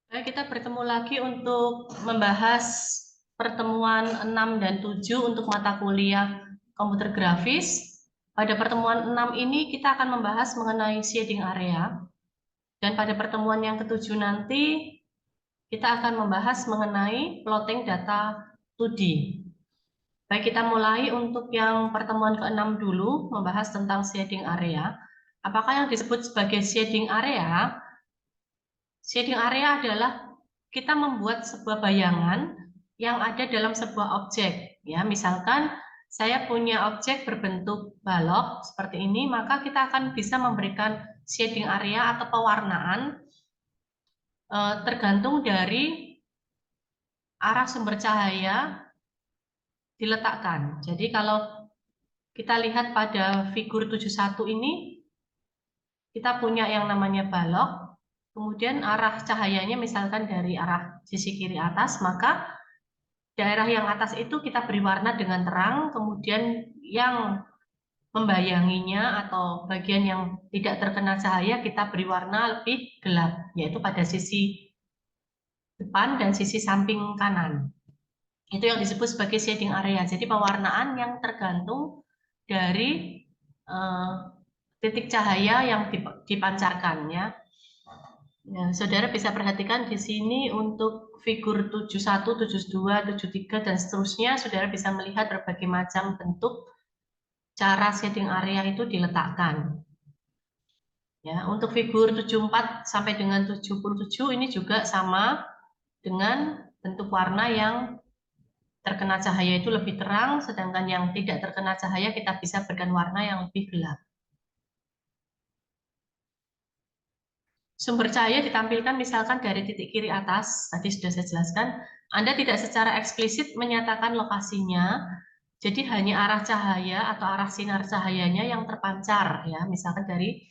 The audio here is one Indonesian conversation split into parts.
Baik, kita bertemu lagi untuk membahas pertemuan 6 dan 7 untuk mata kuliah komputer grafis. Pada pertemuan 6 ini kita akan membahas mengenai shading area. Dan pada pertemuan yang ke-7 nanti kita akan membahas mengenai plotting data 2D. Baik, kita mulai untuk yang pertemuan ke-6 dulu, membahas tentang shading area. Apakah yang disebut sebagai shading area? Shading area adalah kita membuat sebuah bayangan yang ada dalam sebuah objek. Ya, misalkan saya punya objek berbentuk balok seperti ini, maka kita akan bisa memberikan shading area atau pewarnaan tergantung dari arah sumber cahaya diletakkan. Jadi kalau kita lihat pada figur 71 ini, kita punya yang namanya balok, kemudian arah cahayanya misalkan dari arah sisi kiri atas, maka daerah yang atas itu kita beri warna dengan terang, kemudian yang membayanginya atau bagian yang tidak terkena cahaya kita beri warna lebih gelap, yaitu pada sisi depan dan sisi samping kanan. Itu yang disebut sebagai shading area. Jadi pewarnaan yang tergantung dari titik cahaya yang dipancarkan, ya. Ya, saudara bisa perhatikan di sini untuk figur 71, 72, 73, dan seterusnya, saudara bisa melihat berbagai macam bentuk cara shading area itu diletakkan. Ya, untuk figur 74 sampai dengan 77 ini juga sama dengan bentuk warna yang terkena cahaya itu lebih terang, sedangkan yang tidak terkena cahaya kita bisa berikan warna yang lebih gelap. Sumber cahaya ditampilkan misalkan dari titik kiri atas, tadi sudah saya jelaskan. Anda tidak secara eksplisit menyatakan lokasinya, jadi hanya arah cahaya atau arah sinar cahayanya yang terpancar, ya. Misalkan dari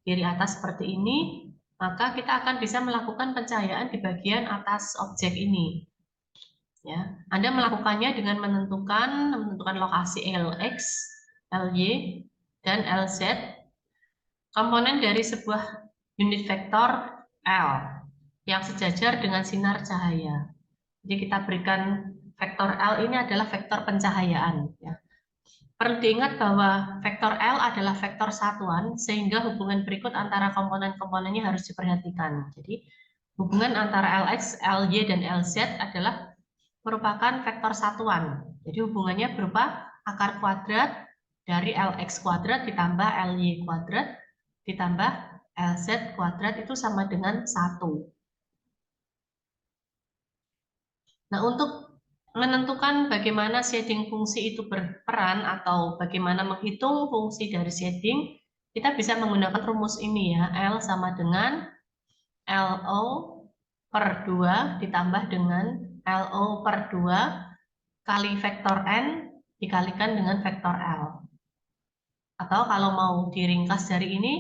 kiri atas seperti ini, maka kita akan bisa melakukan pencahayaan di bagian atas objek ini. Ya, Anda melakukannya dengan menentukan lokasi Lx, Ly, dan Lz, komponen dari sebuah unit vektor L yang sejajar dengan sinar cahaya. Jadi kita berikan vektor L ini adalah vektor pencahayaan. Ya. Perlu diingat bahwa vektor L adalah vektor satuan, sehingga hubungan berikut antara komponen-komponennya harus diperhatikan. Jadi hubungan antara Lx, Ly, dan Lz adalah merupakan vektor satuan. Jadi hubungannya berupa akar kuadrat dari Lx kuadrat ditambah Ly kuadrat ditambah Lz kuadrat itu sama dengan 1. Nah, untuk menentukan bagaimana shading fungsi itu berperan atau bagaimana menghitung fungsi dari shading, kita bisa menggunakan rumus ini, ya. L sama dengan LO per 2 ditambah dengan LO per 2 kali vektor N dikalikan dengan vektor L. Atau kalau mau diringkas dari ini,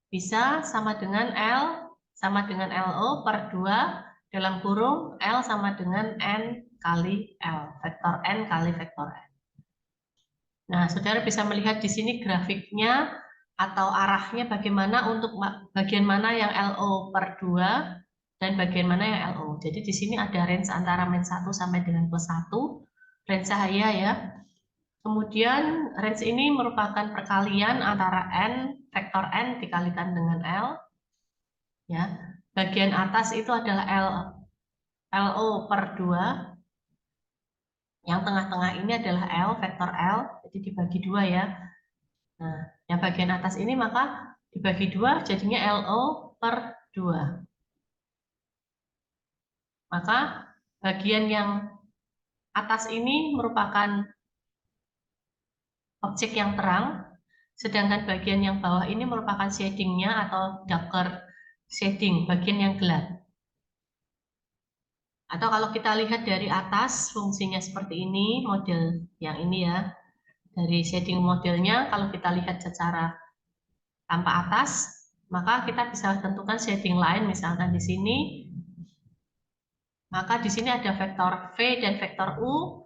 bisa sama dengan L sama dengan LO per 2 dalam kurung L sama dengan N kali L, vektor N kali vektor N. Nah, saudara bisa melihat di sini grafiknya atau arahnya bagaimana untuk bagian mana yang LO per 2 dan bagian mana yang LO. Jadi di sini ada range antara min 1 sampai dengan plus 1, range cahaya, ya. Kemudian range ini merupakan perkalian antara N, vektor N dikalikan dengan L. Ya. Bagian atas itu adalah LO per 2. Yang tengah-tengah ini adalah L, vektor L, jadi dibagi 2, ya. Nah, yang bagian atas ini maka dibagi 2 jadinya LO per 2. Maka bagian yang atas ini merupakan objek yang terang, sedangkan bagian yang bawah ini merupakan shadingnya atau darker shading, bagian yang gelap. Atau kalau kita lihat dari atas, fungsinya seperti ini, model yang ini, ya. Dari shading modelnya, kalau kita lihat secara tanpa atas, maka kita bisa tentukan shading lain, misalkan di sini. Maka di sini ada vektor V dan vektor U,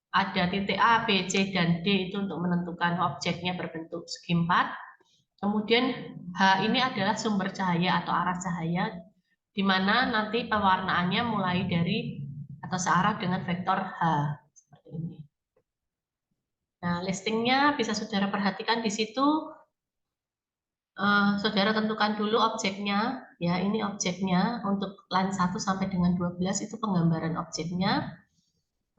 ada titik A, B, C, dan D itu untuk menentukan objeknya berbentuk segi 4. Kemudian H ini adalah sumber cahaya atau arah cahaya, di mana nanti pewarnaannya mulai dari atau searah dengan vektor H seperti ini. Nah, listingnya bisa saudara perhatikan di situ. Saudara tentukan dulu objeknya, ya ini objeknya untuk line 1 sampai dengan 12 itu penggambaran objeknya.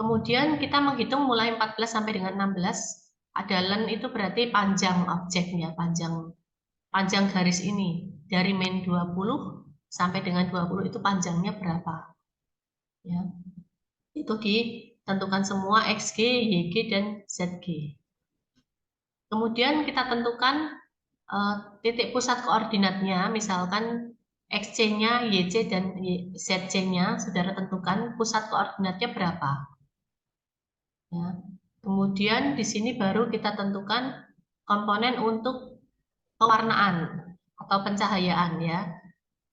Kemudian kita menghitung mulai 14 sampai dengan 16. Ada len itu berarti panjang objeknya, panjang garis ini. Dari min 20 sampai dengan 20 itu panjangnya berapa. Ya. Itu ditentukan semua XG, YG, dan ZG. Kemudian kita tentukan titik pusat koordinatnya, misalkan XC-nya, YC, dan ZC-nya, saudara tentukan pusat koordinatnya berapa. Ya. Kemudian di sini baru kita tentukan komponen untuk pewarnaan atau pencahayaan ya.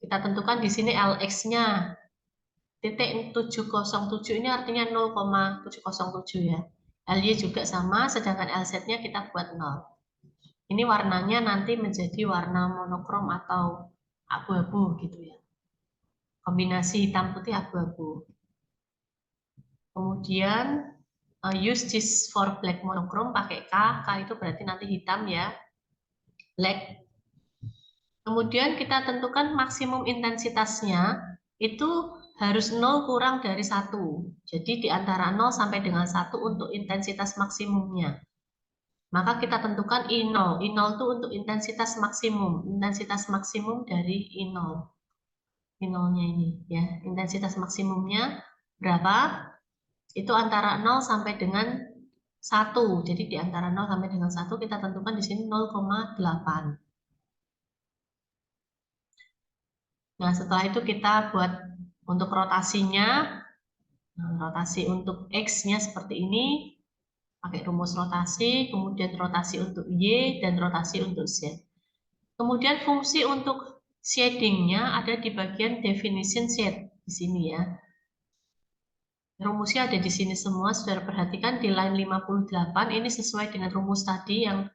Kita tentukan di sini LX-nya titik 707 ini artinya 0,707 ya. LY juga sama, sedangkan LZ-nya kita buat 0. Ini warnanya nanti menjadi warna monokrom atau abu-abu gitu ya. Kombinasi hitam putih abu-abu. Kemudian use this for black monochrome pakai K. K itu berarti nanti hitam ya. Black. Kemudian kita tentukan maksimum intensitasnya itu harus 0 kurang dari 1. Jadi di antara 0 sampai dengan 1 untuk intensitas maksimumnya. Maka kita tentukan I0. I0 itu untuk intensitas maksimum. Intensitas maksimum dari I0. I0-nya ini ya. Intensitas maksimumnya berapa? Itu antara 0 sampai dengan 1. Jadi di antara 0 sampai dengan 1 kita tentukan di sini 0,8. Nah, setelah itu kita buat untuk rotasinya. Nah, rotasi untuk X-nya seperti ini. Pakai rumus rotasi, kemudian rotasi untuk Y, dan rotasi untuk Z. Kemudian fungsi untuk shading-nya ada di bagian definition shade di sini ya. Rumusnya ada di sini semua, saudara perhatikan di line 58 ini sesuai dengan rumus tadi yang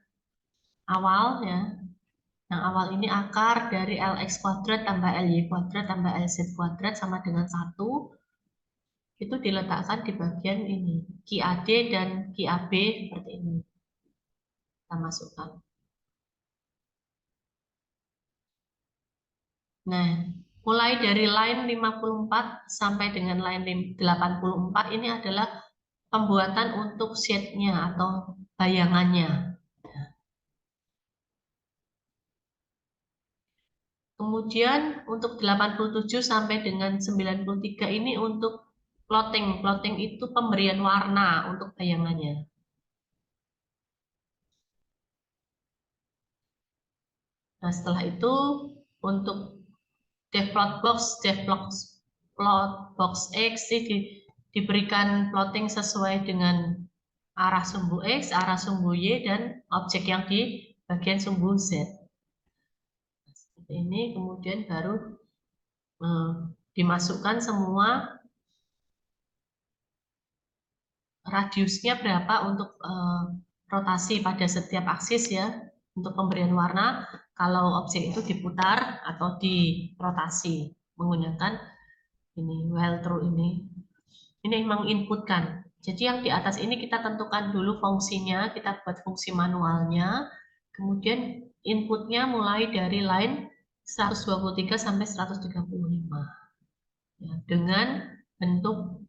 awal ya. Yang awal ini akar dari LX kuadrat tambah LY kuadrat tambah LZ kuadrat sama dengan 1. Itu diletakkan di bagian ini. QAD dan QAB seperti ini. Kita masukkan. Nah, mulai dari line 54 sampai dengan line 84 ini adalah pembuatan untuk shade-nya atau bayangannya. Kemudian untuk 87 sampai dengan 93 ini untuk plotting. Plotting itu pemberian warna untuk bayangannya. Nah, setelah itu untuk plot box X diberikan plotting sesuai dengan arah sumbu X, arah sumbu Y, dan objek yang di bagian sumbu Z. Seperti ini, kemudian baru dimasukkan semua radiusnya berapa untuk rotasi pada setiap aksis ya, untuk pemberian warna kalau objek itu diputar atau dirotasi menggunakan ini while true ini menginputkan. Jadi yang di atas ini kita tentukan dulu fungsinya, kita buat fungsi manualnya, kemudian inputnya mulai dari line 123 sampai 135 ya, dengan bentuk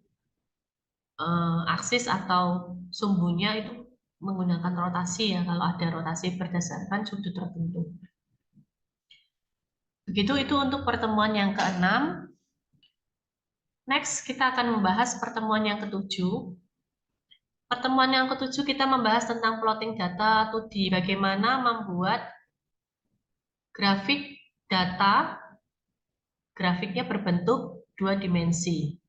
aksis atau sumbunya itu menggunakan rotasi ya, kalau ada rotasi berdasarkan sudut tertentu. Begitu itu untuk pertemuan yang ke-6. Next, kita akan membahas pertemuan yang ke-7. Pertemuan yang ke-7 kita membahas tentang plotting data 2D, bagaimana membuat grafik data, grafiknya berbentuk 2 dimensi.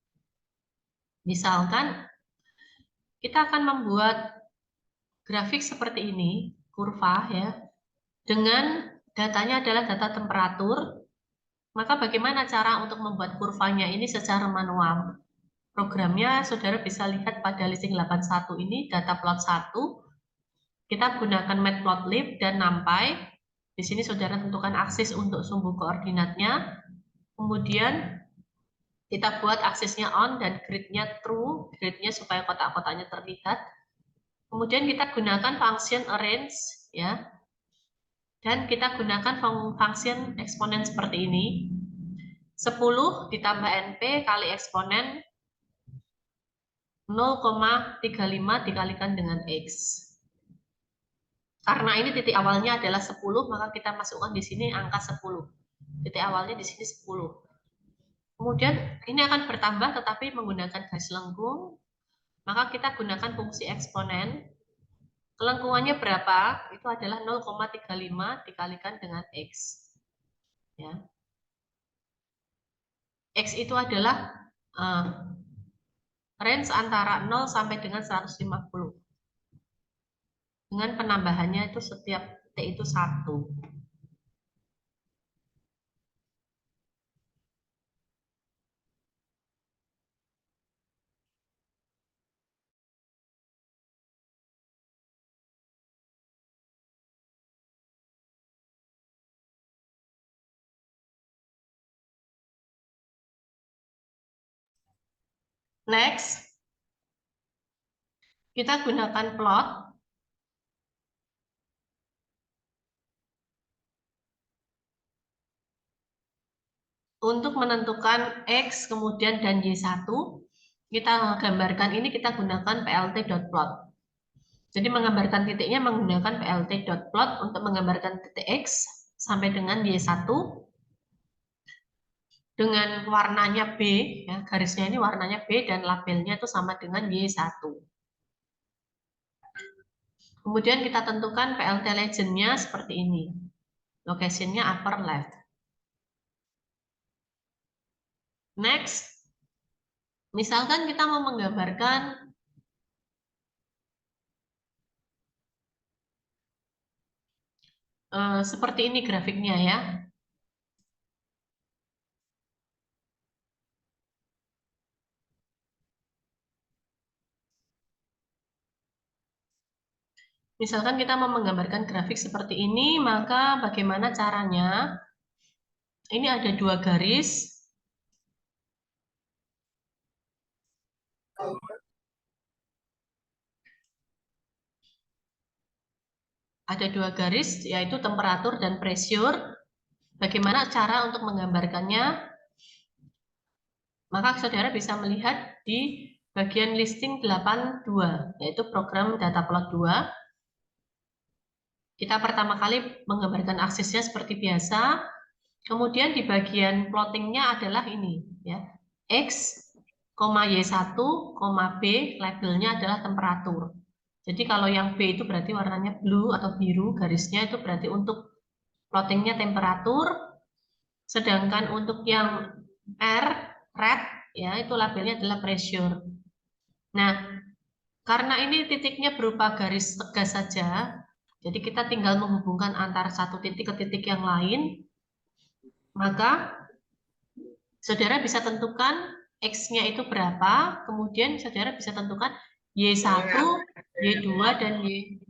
Misalkan, kita akan membuat grafik seperti ini, kurva ya, dengan datanya adalah data temperatur, maka bagaimana cara untuk membuat kurvanya ini secara manual? Programnya saudara bisa lihat pada listing 81 ini, data plot 1. Kita gunakan matplotlib dan numpy. Di sini saudara tentukan aksis untuk sumbu koordinatnya. Kemudian kita buat aksesnya on dan grid-nya true, grid-nya supaya kotak-kotaknya terlihat. Kemudian kita gunakan function arrange ya. Dan kita gunakan function eksponen seperti ini. 10 ditambah NP kali eksponen 0,35 dikalikan dengan X. Karena ini titik awalnya adalah 10, maka kita masukkan di sini angka 10. Titik awalnya di sini 10. Kemudian ini akan bertambah tetapi menggunakan garis lengkung, maka kita gunakan fungsi eksponen. Kelengkungannya berapa? Itu adalah 0,35 dikalikan dengan X. Ya. X itu adalah range antara 0 sampai dengan 150. Dengan penambahannya itu setiap titik itu 1. Next, kita gunakan plot. Untuk menentukan X, kemudian dan Y1, kita gambarkan ini, kita gunakan plt.plot. Jadi menggambarkan titiknya menggunakan plt.plot untuk menggambarkan titik X sampai dengan Y1 dengan warnanya B, ya, garisnya ini warnanya B dan labelnya itu sama dengan Y1. Kemudian kita tentukan PLT legend-nya seperti ini. Location-nya upper left. Next, misalkan kita mau menggambarkan seperti ini grafiknya ya. Misalkan kita mau menggambarkan grafik seperti ini, maka bagaimana caranya? Ini ada 2 garis. Ada 2 garis, yaitu temperatur dan pressure. Bagaimana cara untuk menggambarkannya? Maka saudara bisa melihat di bagian listing 82, yaitu program data plot 2. Kita pertama kali menggambarkan aksesnya seperti biasa. Kemudian di bagian plottingnya adalah ini, ya, X, Y1, B, labelnya adalah temperatur. Jadi kalau yang B itu berarti warnanya blue atau biru, garisnya itu berarti untuk plottingnya temperatur. Sedangkan untuk yang R, red, ya itu labelnya adalah pressure. Nah, karena ini titiknya berupa garis tegas saja, jadi kita tinggal menghubungkan antara satu titik ke titik yang lain, maka saudara bisa tentukan X-nya itu berapa, kemudian saudara bisa tentukan Y1, Y2, dan Y.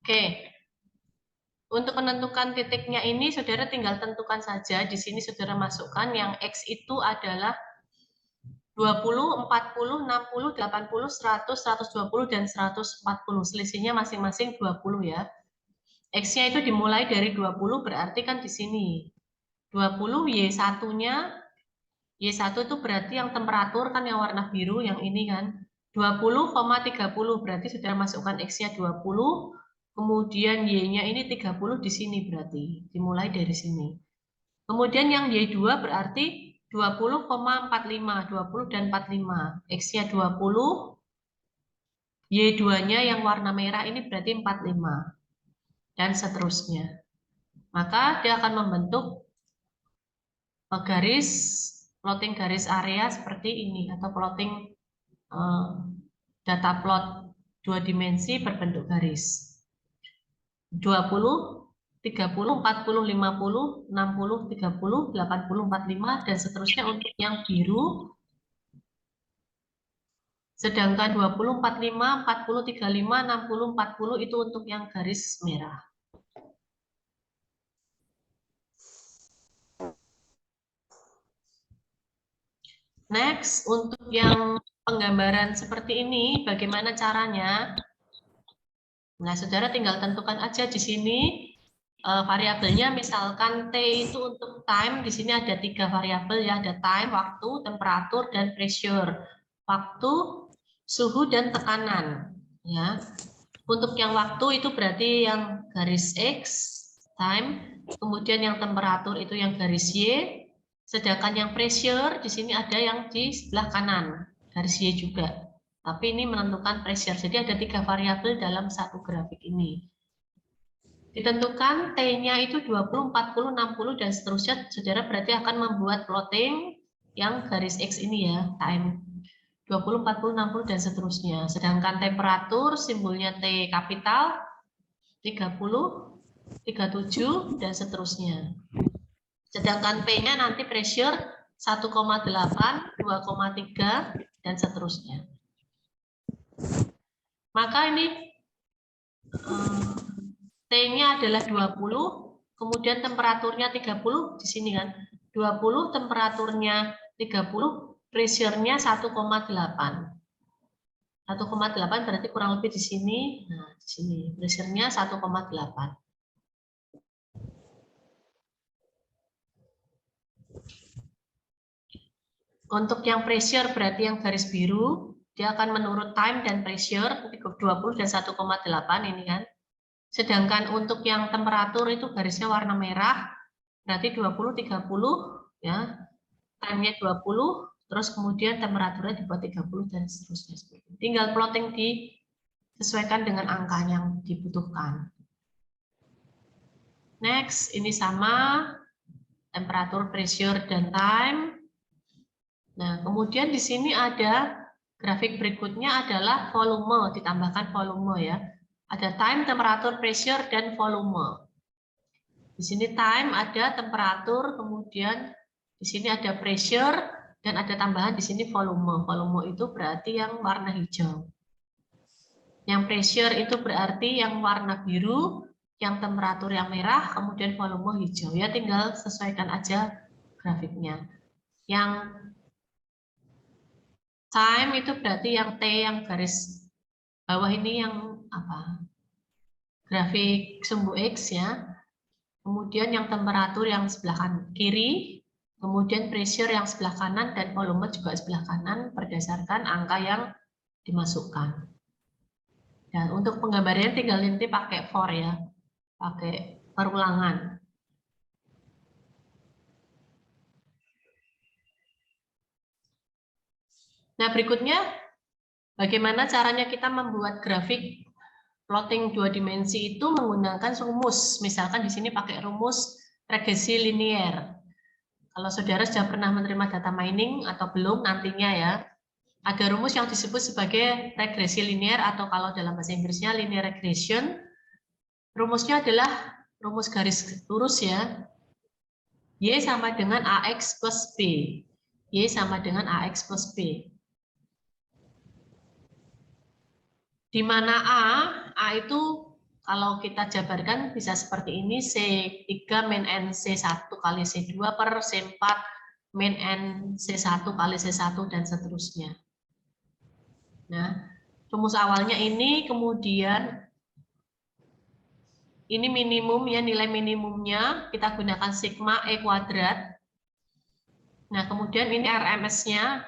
Oke. Untuk menentukan titiknya ini, saudara tinggal tentukan saja. Di sini saudara masukkan yang X itu adalah 20, 40, 60, 80, 100, 120, dan 140. Selisihnya masing-masing 20 ya. X-nya itu dimulai dari 20, berarti kan di sini. 20, Y1-nya, Y1 itu berarti yang temperatur kan yang warna biru, yang ini kan. 20,30, berarti saudara masukkan X-nya 20, kemudian Y-nya ini 30 di sini berarti. Dimulai dari sini. Kemudian yang Y2 berarti 20,45, 20 dan 45. X-nya 20, Y2-nya yang warna merah ini berarti 45. Dan seterusnya. Maka dia akan membentuk garis plotting garis area seperti ini atau plotting data plot 2 dimensi berbentuk garis. 20, 30, 40, 50, 60, 30, 80, 45 dan seterusnya untuk yang biru. Sedangkan 20, 45, 40, 35, 60, 40 itu untuk yang garis merah. Next, untuk yang penggambaran seperti ini, bagaimana caranya? Nah, saudara tinggal tentukan aja di sini variabelnya. Misalkan T itu untuk time, di sini ada 3 variabel ya, ada time, waktu, temperatur, dan pressure. Waktu, suhu, dan tekanan. Ya, untuk yang waktu itu berarti yang garis X, time, kemudian yang temperatur itu yang garis Y. Sedangkan yang pressure di sini ada yang di sebelah kanan, garis Y juga. Tapi ini menentukan pressure. Jadi ada 3 variabel dalam satu grafik ini. Ditentukan T-nya itu 20, 40, 60 dan seterusnya. Saudara berarti akan membuat plotting yang garis X ini ya, time 20, 40, 60 dan seterusnya. Sedangkan temperatur simbolnya T kapital 30, 37 dan seterusnya. Sedangkan P-nya nanti pressure 1,8, 2,3 dan seterusnya. Maka ini T-nya adalah 20, kemudian temperaturnya 30 di sini kan. 20, temperaturnya 30, pressure-nya 1,8. 1,8 berarti kurang lebih di sini. Nah, di sini pressure-nya 1,8. Untuk yang pressure berarti yang garis biru, dia akan menurut time dan pressure 20 dan 1,8 ini kan. Sedangkan untuk yang temperatur itu garisnya warna merah, berarti 20, 30 ya. Time-nya 20, terus kemudian temperaturnya dibuat 30 dan seterusnya. Tinggal plotting disesuaikan dengan angka yang dibutuhkan. Next, ini sama temperatur, pressure, dan time. Nah, kemudian di sini ada grafik berikutnya adalah volume, ditambahkan volume ya. Ada time, temperatur, pressure, dan volume. Di sini time ada temperatur, kemudian di sini ada pressure, dan ada tambahan di sini volume. Volume itu berarti yang warna hijau. Yang pressure itu berarti yang warna biru, yang temperatur yang merah, kemudian volume hijau. Ya tinggal sesuaikan aja grafiknya. Yang time itu berarti yang T yang garis bawah ini yang apa? Grafik sumbu X ya. Kemudian yang temperatur yang sebelah kanan kiri, kemudian pressure yang sebelah kanan dan volume juga sebelah kanan berdasarkan angka yang dimasukkan. Dan untuk penggambarannya tinggal nanti pakai for ya, pakai perulangan. Nah, berikutnya bagaimana caranya kita membuat grafik plotting 2 dimensi itu menggunakan rumus. Misalkan di sini pakai rumus regresi linier. Kalau saudara sudah pernah menerima data mining atau belum nantinya ya, ada rumus yang disebut sebagai regresi linier atau kalau dalam bahasa Inggrisnya linear regression. Rumusnya adalah rumus garis lurus ya. Y sama dengan AX plus B. Y sama dengan AX plus B. Di mana A itu kalau kita jabarkan bisa seperti ini, C3 min N C1 kali C2 per C4 min N C1 kali C1 dan seterusnya. Nah, rumus awalnya ini, kemudian ini minimum ya, nilai minimumnya kita gunakan sigma E kuadrat. Nah, kemudian ini RMS-nya.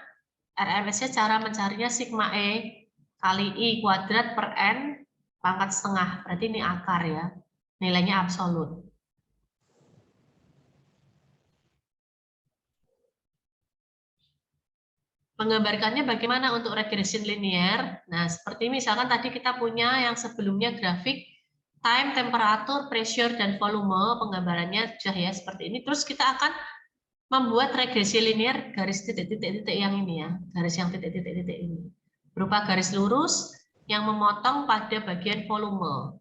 RMS-nya cara mencarinya sigma E kali I kuadrat per N pangkat setengah. Berarti ini akar ya. Nilainya absolut. Menggambarkannya bagaimana untuk regression linear. Nah, seperti misalkan tadi kita punya yang sebelumnya grafik time, temperatur, pressure, dan volume. Penggambarannya sudah ya seperti ini. Terus kita akan membuat regresi linear garis titik-titik-titik yang ini ya, garis yang titik-titik-titik ini. Berupa garis lurus yang memotong pada bagian volume.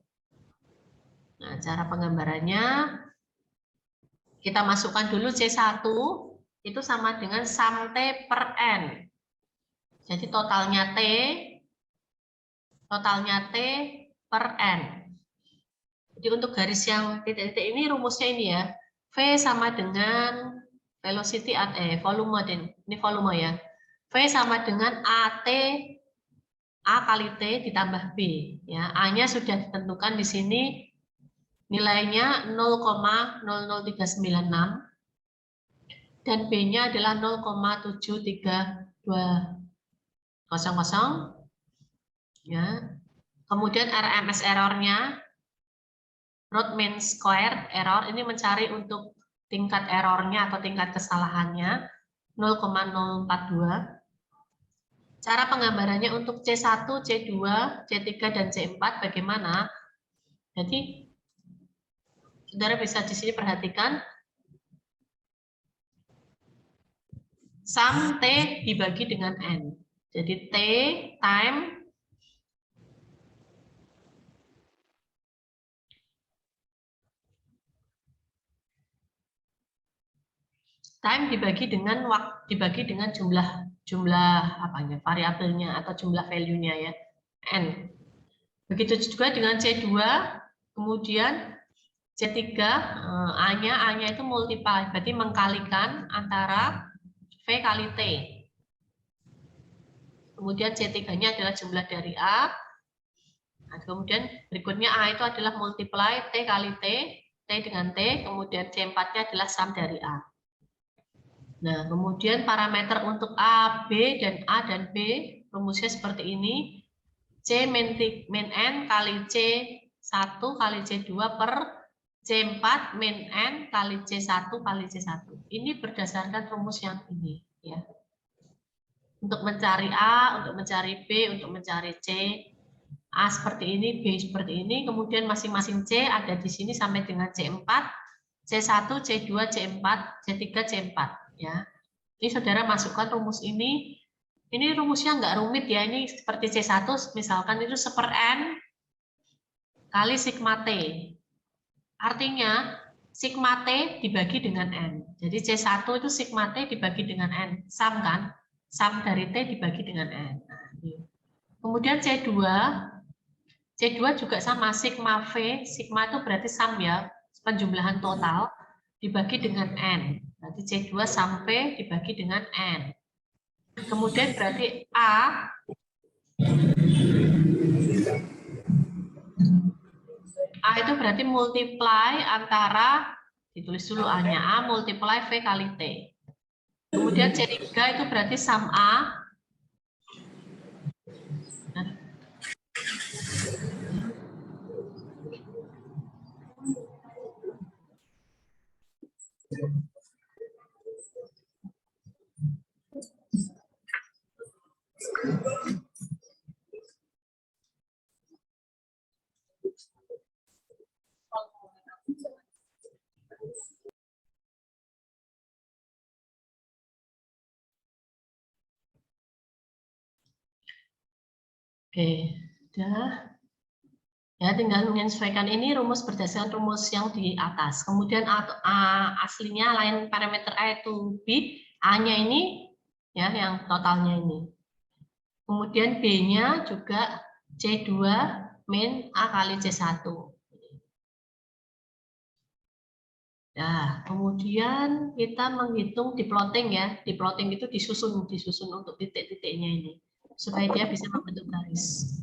Nah, cara penggambarannya, kita masukkan dulu C1, itu sama dengan sum T per N. Jadi totalnya T per N. Jadi untuk garis yang titik-titik ini rumusnya ini ya, V sama dengan velocity volume, ini volume ya. V sama dengan A kali T ditambah B ya. A-nya sudah ditentukan di sini nilainya 0,00396 dan B-nya adalah 0,73200 ya. Kemudian RMS errornya root mean square error ini mencari untuk tingkat errornya atau tingkat kesalahannya 0,042. Cara penggambarannya untuk C1, C2, C3, dan C4 bagaimana? Jadi, saudara bisa di sini perhatikan, sum T dibagi dengan N. Jadi, time dibagi dengan jumlah variabelnya atau jumlah value-nya ya, N. Begitu juga dengan C2, kemudian C3, A-nya itu multiply, berarti mengkalikan antara V kali T. Kemudian C3-nya adalah jumlah dari A. Nah, kemudian berikutnya A itu adalah multiply T kali T dengan T, kemudian C4-nya adalah sum dari A. Nah, kemudian parameter untuk A, B, dan A dan B, rumusnya seperti ini. C min N kali C1 kali C2 per C4 min N kali C1 kali C1. Ini berdasarkan rumus yang ini. Ya. Untuk mencari A, untuk mencari B, untuk mencari C, A seperti ini, B seperti ini, kemudian masing-masing C ada di sini sampai dengan C4, C1, C2, C4, C3, C4. Ya. Ini saudara masukkan rumus ini. Ini rumusnya nggak rumit ya, ini seperti C1, misalkan itu 1/N kali sigma T. Artinya, sigma T dibagi dengan N. Jadi C1 itu sigma T dibagi dengan N. Sum kan? Sum dari T dibagi dengan N. Nah, kemudian C2 juga sama, sigma V. Sigma itu berarti sum ya, penjumlahan total dibagi dengan N. Berarti C2 sampai dibagi dengan N. Kemudian berarti A itu berarti multiply antara, ditulis dulu A-nya, A multiply V kali T. Kemudian C3 itu berarti sum A. Oke, udah. Ya, tinggal menyesuaikan ini rumus berdasarkan rumus yang di atas. Kemudian aslinya lain parameter A itu B, A-nya ini ya yang totalnya ini. Kemudian B-nya juga C2 min A kali C1. Nah, kemudian kita menghitung di plotting ya. Di plotting itu disusun untuk titik-titiknya ini supaya dia bisa membentuk garis.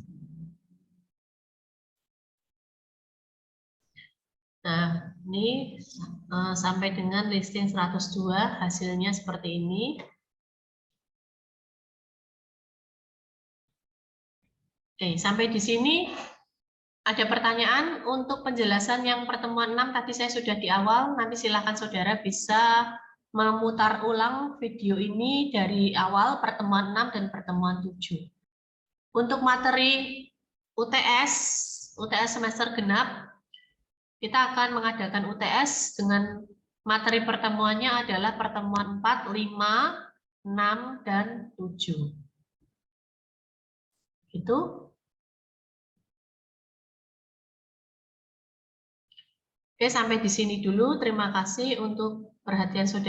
Nah, ini sampai dengan listing 102 hasilnya seperti ini. Oke, sampai di sini ada pertanyaan untuk penjelasan yang pertemuan 6 tadi saya sudah di awal, nanti silakan saudara bisa memutar ulang video ini dari awal pertemuan 6 dan pertemuan 7. Untuk materi UTS semester genap, kita akan mengadakan UTS dengan Materi pertemuannya adalah pertemuan 4, 5, 6, dan 7. Gitu. Oke, sampai di sini dulu. Terima kasih untuk perhatian saudara.